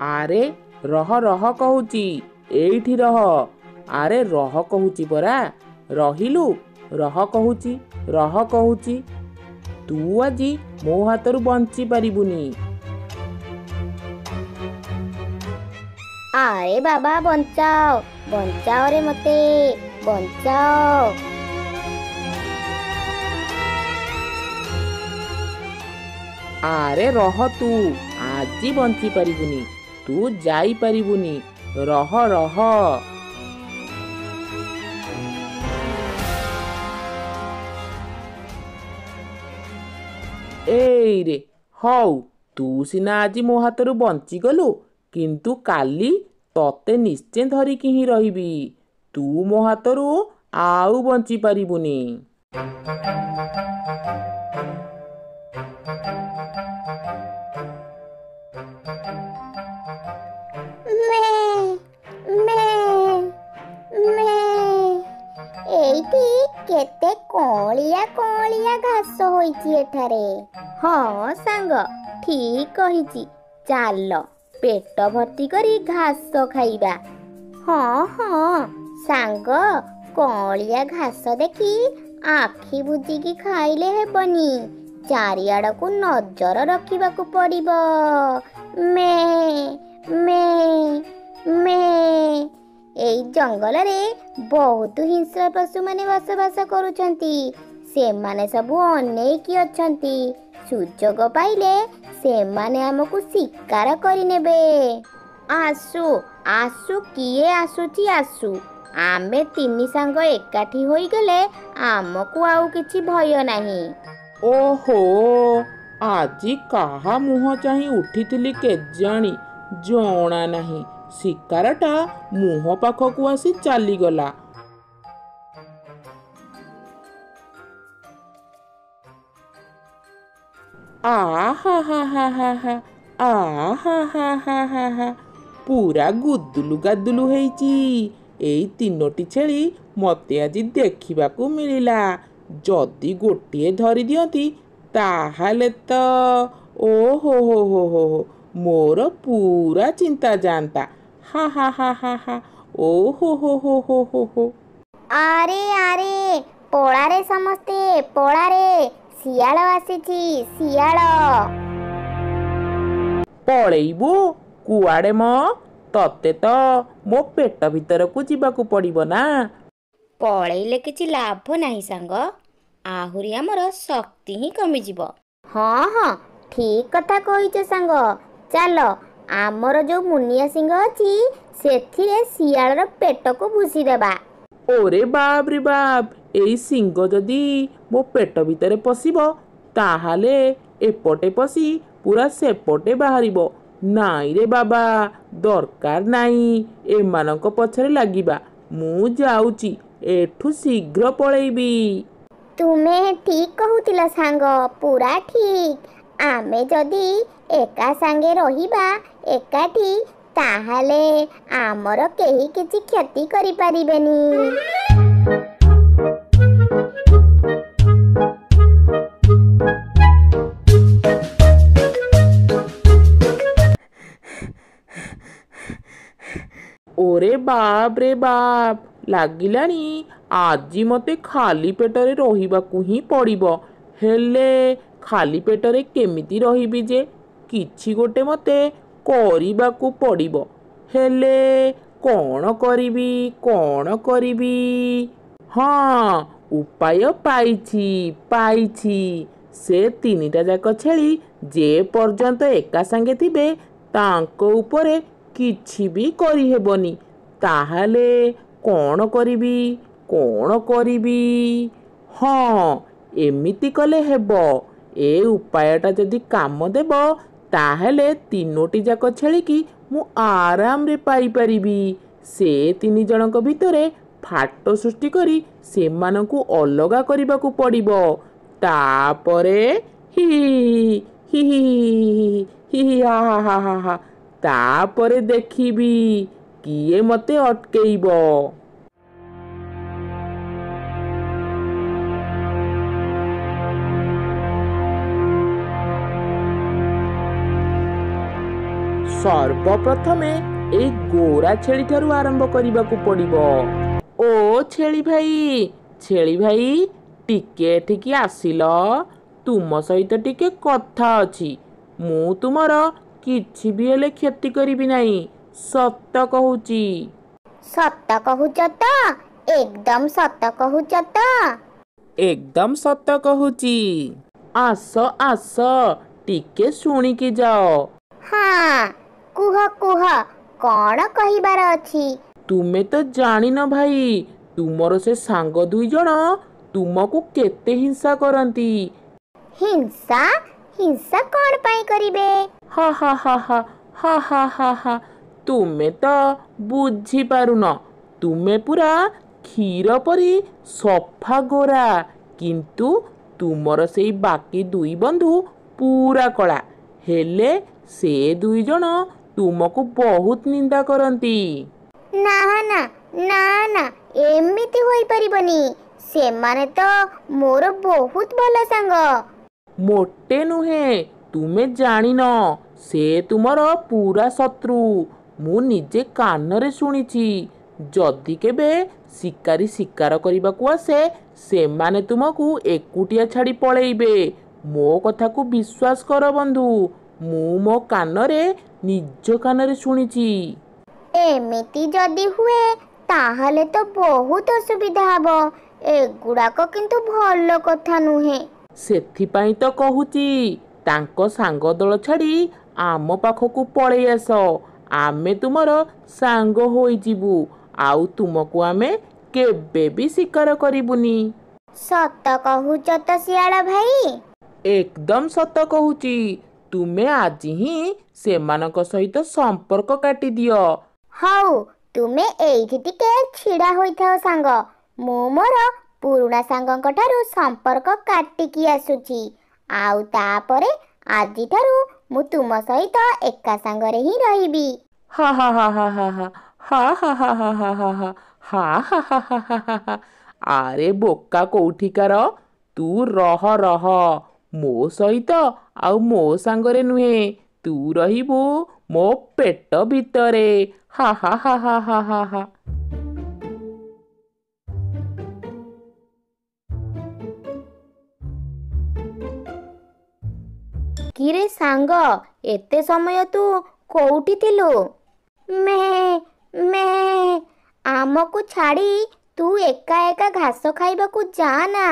ଆରେ ରହ ରହ କହୁଛି, ଏଇଠି ରହ। ଆରେ ରହ କହୁଛି ପରା, ରହିଲୁ। ରହ କହୁଛି, ରହ କହୁଛି। ତୁ ଆଜି ମୋ ହାତରୁ ବଞ୍ଚି ପାରିବୁନି। ଆରେ ବାବା ବଞ୍ଚାଅ, ବଞ୍ଚାଅ ରେ ମତେ, ବଞ୍ଚାଅ। ଆରେ ରହ, ତୁ ଆଜି ବଞ୍ଚି ପାରିବୁନି। ତୁ ଯାଇପାରିବୁନି। ରହ ରହ। ଏଇରେ, ହଉ ତୁ ସିନା ଆଜି ମୋ ହାତରୁ ବଞ୍ଚିଗଲୁ, କିନ୍ତୁ କାଲି ତତେ ନିଶ୍ଚୟ ଧରିକି ହିଁ ରହିବି। ତୁ ମୋ ହାତରୁ ଆଉ ବଞ୍ଚି ପାରିବୁନି। ଏଇଠି କେତେ କଅଁଳିଆ କଅଁଳିଆ ଘାସ ହୋଇଛି ଏଠାରେ। ହଁ ସାଙ୍ଗ, ଠିକ କହିଛି। ଚାଲ ପେଟ ଭର୍ତ୍ତି କରି ଘାସ ଖାଇବା। ହଁ ହଁ ସାଙ୍ଗ, କଅଁଳିଆ ଘାସ ଦେଖି ଆଖି ବୁଜିକି ଖାଇଲେ ହେବନି, ଚାରିଆଡ଼କୁ ନଜର ରଖିବାକୁ ପଡ଼ିବ। ମେ ମେ ମେ। ଏଇ ଜଙ୍ଗଲରେ ବହୁତ ହିଂସ୍ର ପଶୁମାନେ ବସବାସ କରୁଛନ୍ତି। ସେମାନେ ସବୁ ଅନେଇକି ଅଛନ୍ତି। ସୁଯୋଗ ପାଇଲେ ସେମାନେ ଆମକୁ ଶିକାର କରିନେବେ। ଆସୁ ଆସୁ, କିଏ ଆସୁଛି ଆସୁ। ଆମେ ତିନି ସାଙ୍ଗ ଏକାଠି ହୋଇଗଲେ ଆମକୁ ଆଉ କିଛି ଭୟ ନାହିଁ। ଓହୋ, ଆଜି କାହା ମୁହଁ ଚାହିଁ ଉଠିଥିଲି କେଜାଣି, ଜଣା ନାହିଁ। ଶିକାରଟା ମୁହଁ ପାଖକୁ ଆସି ଚାଲିଗଲା। ପୁରା ଗୁଦୁଲୁ ଗାଦୁଲୁ ହେଇଛି। ଏଇ ତିନୋଟି ଛେଳି ମତେ ଆଜି ଦେଖିବାକୁ ମିଳିଲା। ଯଦି ଗୋଟିଏ ଧରି ଦିଅନ୍ତି ତାହେଲେ ତ ଓହୋ ହୋ ହୋ ହୋ ହୋ, ମୋର ପୁରା ଚିନ୍ତା ଯାଆନ୍ତା। ହା ହା ହା ହା ହା, ଓହୋ ହୋ ହୋ ହୋ ହୋ ହୋ। ଆରେ ଆରେ, ପଳାରେ ସମସ୍ତେ, ପଳାରେ। ଶିଆଳ ଆସିଛି, ଶିଆଳ। ପଳେଇବୁ କୁଆଡ଼େ ମ? ତତେ ତ ମୋ ପେଟ ଭିତରକୁ ଯିବାକୁ ପଡ଼ିବ ନା। ପଳେଇଲେ କିଛି ଲାଭ ନାହିଁ ସାଙ୍ଗ, ଆହୁରି ଆମର ଶକ୍ତି ହିଁ କମିଯିବ। ହଁ ହଁ, ଠିକ କଥା କହିଛ ସାଙ୍ଗ। ଚାଲ, ଆମର ଯୋଉ ମୁନିଆ ସିଂହ ଅଛି ସେଥିରେ ଶିଆଳର ପେଟକୁ ଭୁସିଦେବା। ଓରେ ବାପ ରେ ବାପ, ଏଇ ସିଂହ ଯଦି ମୋ ପେଟ ଭିତରେ ପଶିବ ତାହେଲେ ଏପଟେ ପଶି ପୁରା ସେପଟେ ବାହାରିବ। ନାଇଁରେ ବାବା, ଦରକାର ନାହିଁ ଏମାନଙ୍କ ପଛରେ ଲାଗିବା। ମୁଁ ଯାଉଛି, ଏଠୁ ଶୀଘ୍ର ପଳେଇବି। ତୁମେ ଠିକ କହୁଥିଲ ସାଙ୍ଗ, ପୁରା ଠିକ। ଆମେ ଯଦି ଏକା ସାଙ୍ଗେ ରହିବା ଏକାଠି, ତାହେଲେ ଆମର କେହି କିଛି କ୍ଷତି କରିପାରିବେନି। ଓରେ ବାପ ରେ ବାପ, ଲାଗିଲାଣି ଆଜି ମତେ ଖାଲି ପେଟରେ ରହିବାକୁ ହିଁ ପଡ଼ିବ। ହେଲେ ଖାଲି ପେଟରେ କେମିତି ରହିବି ଯେ? କିଛି ଗୋଟେ ମତେ କରିବାକୁ ପଡ଼ିବ। ହେଲେ କ'ଣ କରିବି, କ'ଣ କରିବି? ହଁ, ଉପାୟ ପାଇଛି ପାଇଛି। ସେ ତିନିଟା ଯାକ ଛେଳି ଯେ ପର୍ଯ୍ୟନ୍ତ ଏକା ସାଙ୍ଗେ ଥିବେ ତାଙ୍କ ଉପରେ କିଛି ବି କରିହେବନି। ତାହେଲେ କ'ଣ କରିବି, କ'ଣ କରିବି? ହଁ, ଏମିତି କଲେ ହେବ। ଏ ଉପାୟଟା ଯଦି କାମ ଦେବ ତାହେଲେ ତିନୋଟି ଯାକ ଛେଳିକି ମୁଁ ଆରାମରେ ପାଇପାରିବି। ସେ ତିନି ଜଣଙ୍କ ଭିତରେ ଫାଟ ସୃଷ୍ଟି କରି ସେମାନଙ୍କୁ ଅଲଗା କରିବାକୁ ପଡ଼ିବ। ତାପରେ ହି ହି ହି ହି ହି ହା ହା ହା ହା ହା, ତାପରେ ଦେଖିବି କିଏ ମତେ ଅଟକେଇବ। ସର୍ବପ୍ରଥମେ ଏଇ ଗୋରା ଛେଳି ଠାରୁ ଆରମ୍ଭ କରିବାକୁ ପଡ଼ିବ। ଓ ଛେଳି ଭାଇ ଟିକେ ଏଠିକି ଆସିଲ। ତୁମ ସହିତ ଟିକେ କଥା ଅଛି। ମୁଁ ତୁମର କିଛି ବି ହେଲେ କ୍ଷତି କରିବି ନାହିଁ, ସତ କହୁଛି। ସତ କହୁଛ ତ? ଏକଦମ ସତ କହୁଛ ତ? ଏକଦମ ସତ କହୁଛି। ଆସ ଆସ, ଟିକେ ଶୁଣିକି ଯାଅ। ହଁ, କୁହ କୁହ, କଣ କହିବାର ଅଛି? ତୁମେ ତ ଜାଣିନ ଭାଇ, ତୁମର ସେ ସାଙ୍ଗ 2 ଜଣ ତୁମକୁ କେତେ ହିଂସା କରନ୍ତି। ହିଂସା? ହିଂସା କଣ ପାଇଁ କରିବେ? ହା ହା ହା ହା ହା ହା ହା ହା, ତୁମେ ତ ବୁଝିପାରୁନ। ତୁମେ ପୁରା କ୍ଷୀର ପରି ସଫା ଗୋରା, କିନ୍ତୁ ତୁମର ସେଇ ବାକି 2 ବନ୍ଧୁ ପୁରା କଳା। ହେଲେ ସେ 2 ଜଣ ତୁମକୁ ବହୁତ ନିନ୍ଦା କରନ୍ତି। ନା ନା ନା ନା, ଏମିତି ହୋଇପାରିବନି। ସେମାନେ ତ ମୋର ବହୁତ ଭଲ ସାଙ୍ଗ। ମୋଟେ ନୁହେଁ, ତୁମେ ଜାଣିନ, ସେ ତୁମର ପୁରା ଶତ୍ରୁ। ମୁଁ ନିଜେ କାନରେ ଶୁଣିଛି। ଯଦି କେବେ ଶିକାରୀ ଶିକାର କରିବାକୁ ଆସେ, ସେମାନେ ତୁମକୁ ଏକୁଟିଆ ଛାଡ଼ି ପଳେଇବେ। ମୋ କଥାକୁ ବିଶ୍ୱାସ କର ବନ୍ଧୁ, ମୁଁ ମୋ କାନରେ ନିଜ କାନରେ ଶୁଣିଛି। ଏମିତି ଯଦି ହୁଏ ତାହେଲେ ତ ବହୁତ ଅସୁବିଧା ହବ। ଏଗୁଡ଼ାକ କିନ୍ତୁ ଭଲ କଥା ନୁହେଁ। ସେଥିପାଇଁ ତ କହୁଛି, ତାଙ୍କ ସାଙ୍ଗ ଦଳ ଛାଡ଼ି ଆମ ପାଖକୁ ପଳେଇ ଆସ। ଆମେ ତୁମର ସାଙ୍ଗ ହୋଇଯିବୁ, ଆଉ ତୁମକୁ ଆମେ କେବେ ବି ଶିକାର କରିବୁନି। ସତ କହୁଛ ତ ଶିଆଳ ଭାଇ? ଏକଦମ ସତ କହୁଛି। ତୁମେ ଆଜି ହିଁ ସେମାନଙ୍କ ସହିତ ସମ୍ପର୍କ କାଟିଦିଅ। ହଉ, ତୁମେ ଏଇଠି ଟିକେ ଛିଡ଼ା ହୋଇଥାଅ ସାଙ୍ଗ। ମୁଁ ମୋର ପୁରୁଣା ସାଙ୍ଗଙ୍କ ଠାରୁ ସମ୍ପର୍କ କାଟିକି ଆସୁଛି। ଆଉ ତାପରେ ଆଜିଠାରୁ ମୁଁ ତୁମ ସହିତ ଏକା ସାଙ୍ଗରେ ହିଁ ରହିବି। ହା ହା ହା ହା ହା ହା ହା ହା ହା ହା ହା ହା ହା ହା ହା ହା ହା ହା ହା। ଆରେ ବୋକା କୋଉଠିକାର, ତୁ ରହ। ମୋ ସହିତ ଆଉ ମୋ ସାଙ୍ଗରେ ନୁହେଁ, ତୁ ରହିବୁ ମୋ ପେଟ ଭିତରେ। ହା ହା ହା ହା ହା ହା ହା। କିରେ ସାଙ୍ଗ, ଏତେ ସମୟ ତୁ କୋଉଠି ଥିଲୁ? ମେ ମେ, ଆମକୁ ଛାଡ଼ି ତୁ ଏକା ଏକା ଘାସ ଖାଇବାକୁ ଯାଆନା।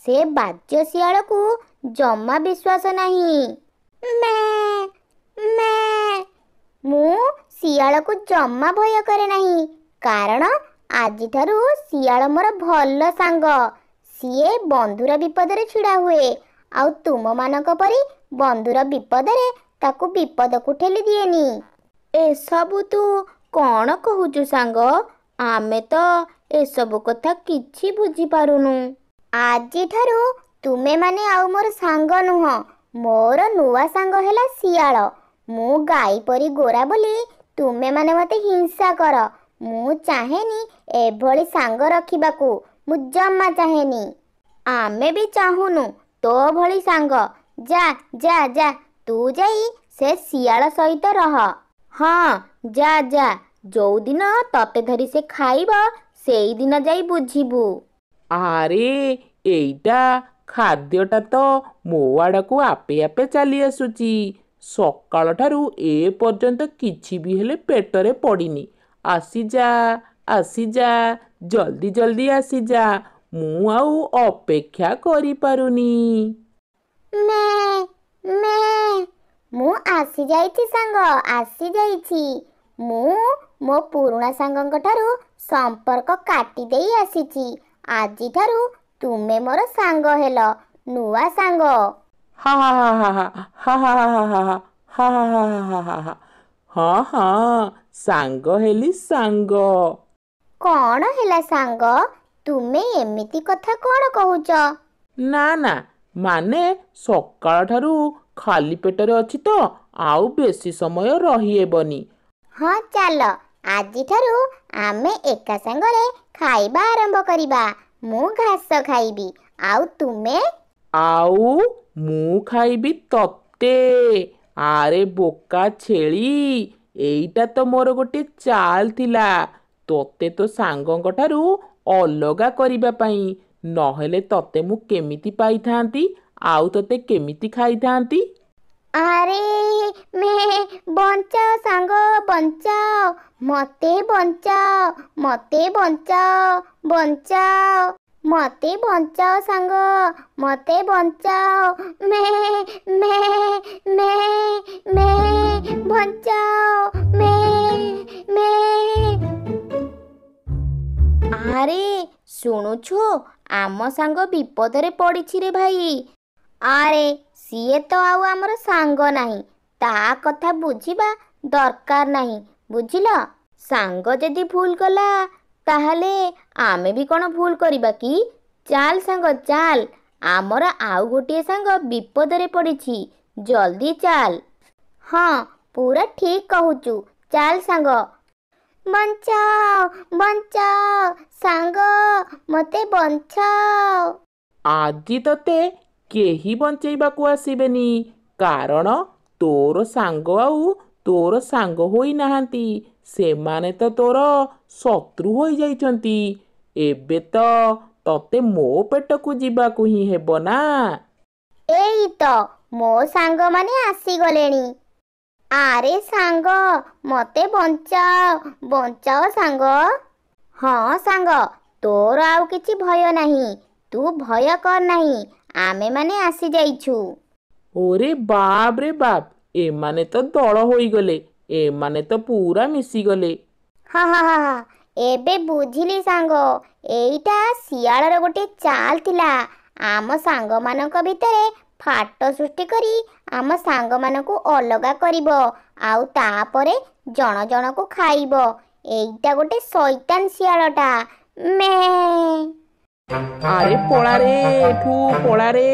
ସେ ବାଜ୍ୟ ଶିଆଳକୁ ଜମା ବିଶ୍ୱାସ ନାହିଁ। ମେ ମେ, ମୁଁ ଶିଆଳକୁ ଜମା ଭୟ କରେ ନାହିଁ, କାରଣ ଆଜିଠାରୁ ଶିଆଳ ମୋର ଭଲ ସାଙ୍ଗ। ସିଏ ବନ୍ଧୁର ବିପଦରେ ଛିଡ଼ା ହୁଏ, ଆଉ ତୁମମାନଙ୍କ ପରି ବନ୍ଧୁର ବିପଦରେ ତାକୁ ବିପଦକୁ ଠେଲି ଦିଏନି। ଏସବୁ ତୁ କଣ କହୁଛୁ ସାଙ୍ଗ? ଆମେ ତ ଏସବୁ କଥା କିଛି ବୁଝିପାରୁନୁ। ଆଜିଠାରୁ ତୁମେମାନେ ଆଉ ମୋର ସାଙ୍ଗ ନୁହଁ, ମୋର ନୂଆ ସାଙ୍ଗ ହେଲା ଶିଆଳ। ମୁଁ ଗାଈ ପରି ଗୋରା ବୋଲି ତୁମେମାନେ ମୋତେ ହିଂସା କର। ମୁଁ ଚାହେଁନି ଏଭଳି ସାଙ୍ଗ ରଖିବାକୁ, ମୁଁ ଜମା ଚାହେଁନି। ଆମେ ବି ଚାହୁଁନୁ ତୋ ଭଳି ସାଙ୍ଗ। ଯା ଯା ଯା, ତୁ ଯାଇ ସେ ଶିଆଳ ସହିତ ରହ। ହଁ, ଯା ଯା, ଯୋଉଦିନ ତତେ ଧରି ସେ ଖାଇବ ସେଇଦିନ ଯାଇ ବୁଝିବୁ। ଆରେ ଏଇଟା ଖାଦ୍ୟଟା ତ ମୋ ଆଡ଼କୁ ଆପେ ଆପେ ଚାଲି ଆସୁଛି। ସକାଳଠାରୁ ଏ ପର୍ଯ୍ୟନ୍ତ କିଛି ବି ହେଲେ ପେଟରେ ପଡ଼ିନି। ଆସିଯା, ଜଲ୍ଦି ଜଲ୍ଦି ଆସିଯା, ମୁଁ ଆଉ ଅପେକ୍ଷା କରିପାରୁନି। ମେ, ମୁଁ ଆସିଯାଇଛି ସାଙ୍ଗ, ଆସିଯାଇଛି। ମୁଁ ମୋ ପୁରୁଣା ସାଙ୍ଗଙ୍କ ଠାରୁ ସମ୍ପର୍କ କାଟି ଦେଇ ଆସିଛି। ଆଜିଠାରୁ ତୁମେ ମୋର ସାଙ୍ଗ ହେଲ, ନୂଆ ସାଙ୍ଗ। ହା ହା ହା ହା ହା ହା ହା ହା ହା ହା ହା ହା ହା ହା। ହଁ ହଁ, ସାଙ୍ଗ ହେଲି ସାଙ୍ଗ। କଣ ହେଲା ସାଙ୍ଗ, ତୁମେ ଏମିତି କଥା କଣ କହୁଛ? ନା, ମାନେ ସକାଳଠାରୁ ଖାଲି ପେଟରେ ଅଛି ତ, ଆଉ ବେଶୀ ସମୟ ରହିହେବନି। ହଁ, ଚାଲ ଆଜିଠାରୁ ଆମେ ଏକା ସାଙ୍ଗରେ ଖାଇବା ଆରମ୍ଭ କରିବା। ମୁଁ ଘାସ ଖାଇବି, ଆଉ ତୁମେ? ଆଉ ମୁଁ ଖାଇବି ତତେ। ଆରେ ବୋକା ଛେଳି, ଏଇଟା ତ ମୋର ଗୋଟେ ଚାଲ ଥିଲା ତତେ ତୋ ସାଙ୍ଗଙ୍କ ଠାରୁ ଅଲଗା କରିବା ପାଇଁ। ନହେଲେ ତତେ ମୁଁ କେମିତି ପାଇଥାନ୍ତି ଆଉ ତତେ କେମିତି ଖାଇଥାନ୍ତି? ଆରେ ମେ ବଞ୍ଚାଅ ସାଙ୍ଗ ବଞ୍ଚାଅ, ମତେ ବଞ୍ଚାଅ, ମତେ ବଞ୍ଚାଅ, ବଞ୍ଚାଅ, ମତେ ବଞ୍ଚାଅ ସାଙ୍ଗ, ମତେ ବଞ୍ଚାଅ, ମେ ମେ ମେ ମେ ବଞ୍ଚାଅ, ମେ। ଆରେ ଶୁଣୁଛୁ, ଆମ ସାଙ୍ଗ ବିପଦରେ ପଡ଼ିଛି ରେ ଭାଇ। ଆରେ ସିଏ ତ ଆଉ ଆମର ସାଙ୍ଗ ନାହିଁ, ତା କଥା ବୁଝିବା ଦରକାର ନାହିଁ, ବୁଝିଲ? ସାଙ୍ଗ ଯଦି ଭୁଲ କଲା ତାହେଲେ ଆମେ ବି କ'ଣ ଭୁଲ କରିବା କି? ଚାଲ ସାଙ୍ଗ ଚାଲ, ଆମର ଆଉ ଗୋଟିଏ ସାଙ୍ଗ ବିପଦରେ ପଡ଼ିଛି, ଜଲ୍ଦି ଚାଲ। ହଁ, ପୁରା ଠିକ୍ କହୁଛୁ, ଚାଲ ସାଙ୍ଗ। ବଞ୍ଚାଅ, ବଞ୍ଚାଅ ସାଙ୍ଗ, ମତେ ବଞ୍ଚାଅ। ଆଜି ତତେ କେହି ବଞ୍ଚେଇବାକୁ ଆସିବେନି, କାରଣ ତୋର ସାଙ୍ଗ ଆଉ ତୋର ସାଙ୍ଗ ହୋଇନାହାନ୍ତି, ସେମାନେ ତ ତୋର ଶତ୍ରୁ ହୋଇଯାଇଛନ୍ତି। ଏବେ ତ ତତେ ମୋ ପେଟକୁ ଯିବାକୁ ହିଁ ହେବ ନା। ଏଇ ତ ମୋ ସାଙ୍ଗମାନେ ଆସିଗଲେଣି। ଆରେ ସାଙ୍ଗ, ମତେ ବଞ୍ଚାଅ, ବଞ୍ଚାଅ ସାଙ୍ଗ। ହଁ ସାଙ୍ଗ, ତୋର ଆଉ କିଛି ଭୟ ନାହିଁ, ତୁ ଭୟ କର ନାହିଁ, ଆମେମାନେ ଆସିଯାଇଛୁ। ଓରେ ବାପ ରେ ବାପ, ଏମାନେ ତ ଦଳ ହୋଇଗଲେ, ଏମାନେ ତ ପୁରା ମିଶିଗଲେ। ହଁ ହଁ ହଁ ହଁ, ଏବେ ବୁଝିଲି ସାଙ୍ଗ, ଏଇଟା ଶିଆଳର ଗୋଟେ ଚାଲ ଥିଲା। ଆମ ସାଙ୍ଗମାନଙ୍କ ଭିତରେ ଫାଟ ସୃଷ୍ଟି କରି ଆମ ସାଙ୍ଗମାନଙ୍କୁ ଅଲଗା କରିବ, ଆଉ ତାପରେ ଜଣ ଜଣକୁ ଖାଇବ। ଏଇଟା ଗୋଟେ ଶୈତାନ ଶିଆଳଟା। ମେ ଆରେ ପଳାରେ, ଏଠୁ ପଳାରେ।